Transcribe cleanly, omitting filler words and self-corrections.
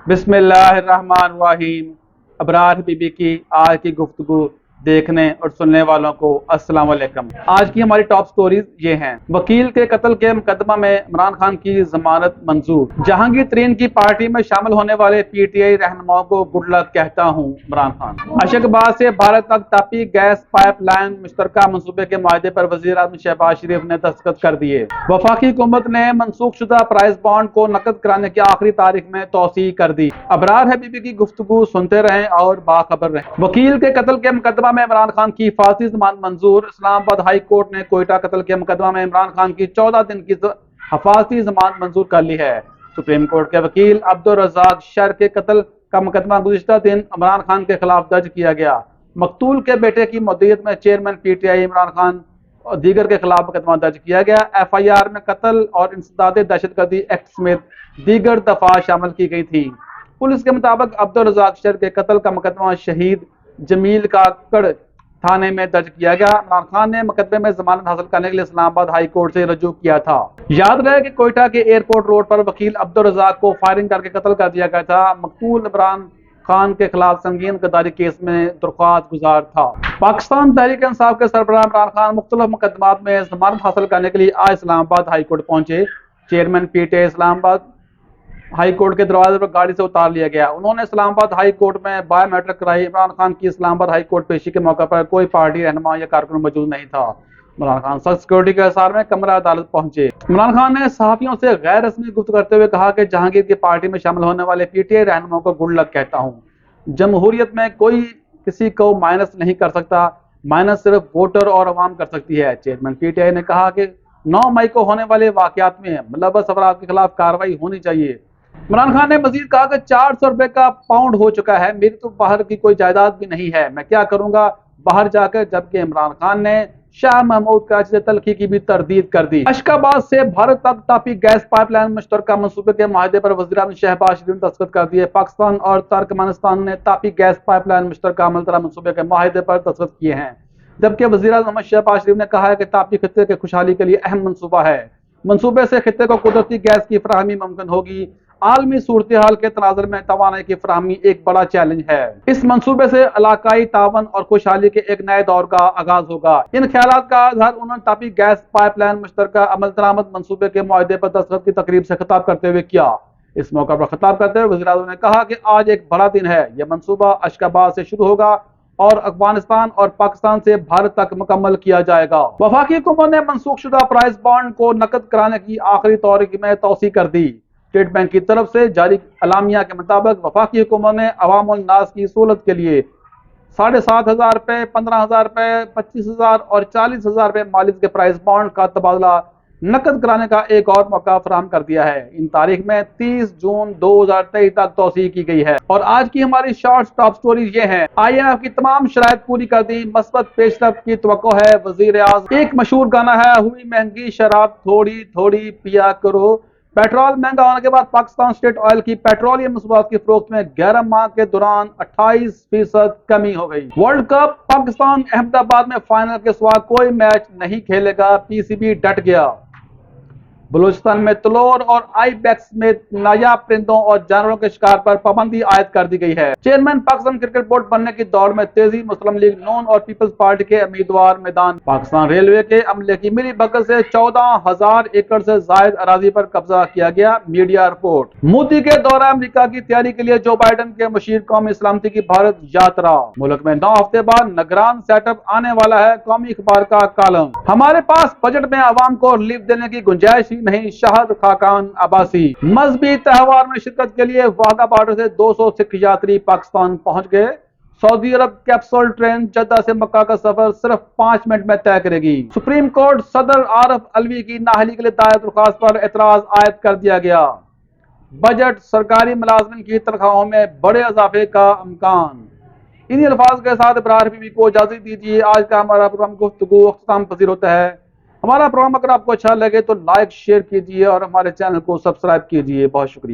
बिस्मिल्लाहिर्रहमानिर्रहीम। अबरार बीबी की आज की गुफ्तगू देखने और सुनने वालों को अस्सलाम वालेकुम। आज की हमारी टॉप स्टोरीज ये हैं। वकील के कत्ल के मुकदमा में इमरान खान की जमानत मंजूर। जहांगीर तरीन की पार्टी में शामिल होने वाले पीटीआई रहनुमाओं को गुड लक कहता हूँ इमरान खान। अशकबाद से भारत तक तापी गैस पाइपलाइन मुश्तरका मंसूबे के माहदे पर वजीर आज़म शहबाज शरीफ ने दस्तखत कर दिए। वफाकी हुकूमत ने मनसूख शुदा प्राइस बॉन्ड को नकद कराने की आखिरी तारीख में तौसीह कर दी। अबरार हबीबी की गुफ्तगू सुनते रहें और बाखबर रहें। वकील के कत्ल के मुकदमा में इमरान खान की फांसी जमानत मंजूर। इस्लामाबाद हाई कोर्ट ने कोयटा कत्ल के मुकदमा में इमरान खान की 14 दिन की हिफाजती जमानत मंजूर कर ली है। सुप्रीम कोर्ट के वकील अब्दुल रज़ाक शर के कत्ल का मुकदमा गुज़िश्ता दिन इमरान खान के खिलाफ दर्ज किया गया। मकतूल के बेटे की मौजूदगी में चेयरमैन पीटीआई इमरान खान और दीगर के खिलाफ मुकदमा दर्ज किया गया। एफआईआर में कत्ल और इंसदाद दहशतगर्दी एक्ट समेत दीगर दफा शामिल की गई थी। पुलिस के मुताबिक अब्दुल रज़ाक शर के कत्ल का मुकदमा शहीद जमील काकड़ थाने में दर्ज किया गया। इमरान खान ने मुकदमे में जमानत हासिल करने के लिए इस्लामाबाद हाई कोर्ट से रजू किया था। याद रहे कि कोयटा के एयरपोर्ट रोड पर वकील अब्दुल रज़ाक को फायरिंग करके कत्ल कर दिया गया था। मकतूल इमरान खान के खिलाफ संगीन गद्दारी केस में दरख्वास्त गुजार था। पाकिस्तान तहरीक इंसाफ के सरबराह इमरान खान मुख्तलिफ मुकदमात में जमानत हासिल करने के लिए आज इस्लामाबाद हाई कोर्ट पहुंचे। Chairman PTI Islamabad high court के दरवाजे पर गाड़ी से उतार लिया गया। उन्होंने इस्लामाबाद हाई कोर्ट में बायोमेट्रिक कराई। इमरान खान की इस्लामाबाद हाई कोर्ट पेशी के मौके पर कोई पार्टी रहनुमा या कारकुन मौजूद नहीं था। इमरान खान सख्त सिक्योरिटी के हिसार में कमरा अदालत पहुंचे। इमरान खान ने सहाफियों से गैर रस्मी गुफ्तगू करते हुए कहा कि जहांगीर की पार्टी में शामिल होने वाले पीटीआई रहनुमाओं को गुड लक कहता हूँ। जमहूरियत में कोई किसी को माइनस नहीं कर सकता, माइनस सिर्फ वोटर और अवाम कर सकती है। चेयरमैन पीटीआई ने कहा कि 9 मई को होने वाले वाकयात में मुलव्वस अफराद के खिलाफ कार्रवाई होनी चाहिए। इमरान खान ने मजीद कहा कि 400 रुपए का पाउंड हो चुका है, मेरी तो बाहर की कोई जायदाद भी नहीं है, मैं क्या करूंगा बाहर जाकर। जबकि इमरान खान ने शाह महमूद कराची से तलखी की भी तरदीद कर दी। अशकाबाद से भारत तक तापी गैस पाइपलाइन मुश्तरका मंसूबे के माहदे पर वज़ीर आज़म शहबाज शरीफ ने दस्तखत कर दिए। पाकिस्तान और तुर्कमेनिस्तान ने तापी गैस पाइपलाइन मुश्तरका अमलतरा मंसूबे के माहदे पर दस्तखत किए हैं। जबकि वज़ीर आज़म शहबाज शरीफ ने कहा है कि तापी खित्ते के खुशहाली के लिए अहम मंसूबा है। मंसूबे से खित्ते को कुदरती गैस की फराहमी मुमकिन होगी। आलमी सूरत हाल के तनाजुर में तवानाई की फराहमी एक बड़ा चैलेंज है। इस मंसूबे से इलाकाई तावन और खुशहाली के एक नए दौर का आगाज होगा। इन ख्यालात का आधार उन्होंने तापी गैस पाइपलाइन मुश्तरका अमल दरामद मंसूबे के मुआहदे पर दस्तखत की तकरीब से खिताब करते हुए किया। इस मौका पर खिताब करते हुए वज़ीर आज़म ने कहा कि आज एक बड़ा दिन है। यह मंसूबा अशकाबाद से शुरू होगा और अफगानिस्तान और पाकिस्तान से भारत तक मुकम्मल किया जाएगा। वफाकी हुकूमत ने मनसूख शुदा प्राइस बॉन्ड को नकद कराने की आखिरी तारीख में तौसीह कर दी। स्टेट बैंक की तरफ से जारी अलामिया के मुताबिक वफाकी हुकूमत ने अवामुल नास की सहूलत के लिए 7,500 रुपए, 15,000 रुपए, 25,000 और 40,000 रुपए मालिक के प्राइस बॉन्ड का तबादला नकद कराने का एक और मौका फराहम कर दिया है। इन तारीख में 30 जून 2023 तक तौसीह की गई है। और आज की हमारी शॉर्ट टॉप स्टोरी ये है। IMF की तमाम शराइत पूरी कर दी, मस्बत पेशरफ्त की तवक्को है वजीर आज़म। एक मशहूर गाना है, हुई महंगी शराब थोड़ी थोड़ी पिया करो। पेट्रोल महंगा होने के बाद पाकिस्तान स्टेट ऑयल की पेट्रोलियम मसनूआत की फरोख्त में 11 माह के दौरान 28% कमी हो गई। वर्ल्ड कप पाकिस्तान अहमदाबाद में फाइनल के सिवा कोई मैच नहीं खेलेगा, PCB डट गया। बलूचिस्तान में तलोर और आईबैक्स में नायाब परिंदों और जानवरों के शिकार पर पाबंदी आयद कर दी गई है। चेयरमैन पाकिस्तान क्रिकेट बोर्ड बनने की दौड़ में तेजी, मुस्लिम लीग नून और पीपल्स पार्टी के उम्मीदवार मैदान। पाकिस्तान रेलवे के अमले की मिली भगत से 14,000 एकड़ से जायद अराजी पर कब्जा किया गया, मीडिया रिपोर्ट। मोदी के दौरा अमेरिका की तैयारी के लिए जो बाइडन के मुशीर कौमी सलामती की भारत यात्रा। मुल्क में 9 हफ्ते बाद निगरान सेटअप आने वाला है, कौमी अखबार का कॉलम। हमारे पास बजट में आवाम को रिलीफ देने की गुंजाइश नहीं, शाहद खाकान अब्बासी। मजहबी त्योहार में शिरकत के लिए वाघा बॉर्डर से 200 सिख यात्री पाकिस्तान पहुंच गए। सऊदी अरब कैप्सूल ट्रेन जद्दा से मक्का का सफर सिर्फ 5 मिनट में तय करेगी। सुप्रीम कोर्ट सदर आरिफ अलवी की नाअहली के लिए दायर दरख्वास्त पर एतराज आयद कर दिया गया। बजट सरकारी मुलाजमिन की तनख्वाहों में बड़े इजाफे का इम्कान। इन्हीं अल्फाज के साथ इब्रार बीबी को इजाजत दीजिए। आज का हमारा प्रोग्राम गुफ्तगू अख्ताम पजीर होता है। हमारा प्रोग्राम अगर आपको अच्छा लगे तो लाइक शेयर कीजिए और हमारे चैनल को सब्सक्राइब कीजिए। बहुत शुक्रिया।